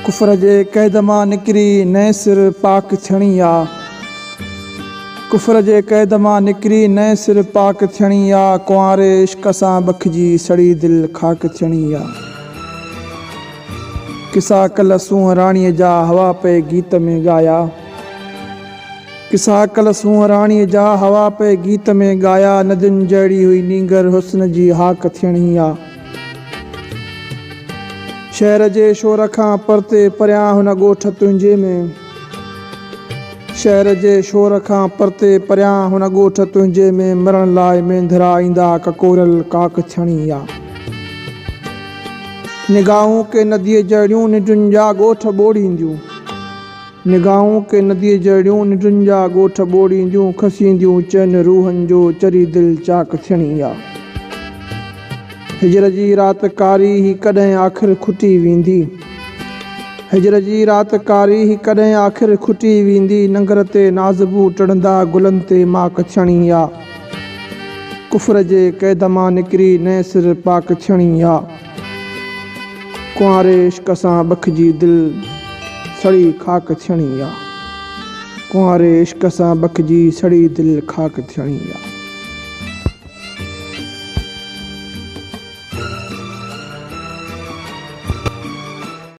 कुफर जे क़ैद मां निकिरी नए सिर पाक थियणी आ। कुफर जे क़ैद मां निकिरी नए सिर पाक थियणी आ। कुंवारे इश्क सां बखिजी सड़ी दिलि खाक थियणी आ। किसा कल्ह सूंह राणीअ जा हवा पे गीत में ॻाया। किसा कल्ह सूंह राणीअ जा हवा पे गीत में ॻाया। नदियुनि जहिड़ी हुई नींगर हुस्न जी हाक थियणी आ। शहर जे शोर खां परते परियां हुन ॻोठ तुंहिंजे में। शहर जे शोर खां परते परियां हुन ॻोठ तुंहिंजे में। मरण लाइ मेंधरा ईंदा ककोरल काक थियणी आ। निगाहूं के नदीअ जहिड़ियूं निंडुनि जा ॻोठ ॿोड़ींदियूं। निगाहूं के नदीअ जहिड़ियूं निंडुनि जा ॻोठ ॿोड़ींदियूं। खसींदियूं चैन रूहनि जो चरी दिलि चाक थियणी आ। हिजर जी राति कारी ही कॾहिं आख़िर खुटी वेंदी। हिजर जी राति कारी ही कॾहिं आख़िर खुटी वेंदी। नंगर ते नाज़बू टड़ंदा गुलनि ते माक थियणी आ। कुफर जे क़ैद मां निकिरी नए सिर पाक थियणी आ। कुंवारे इश्क सां बखिजी दिलि सड़ी खाक थियणी आ। कुंवारे इश्क सां बखिजी सड़ी दिलि खाक थियणी आ।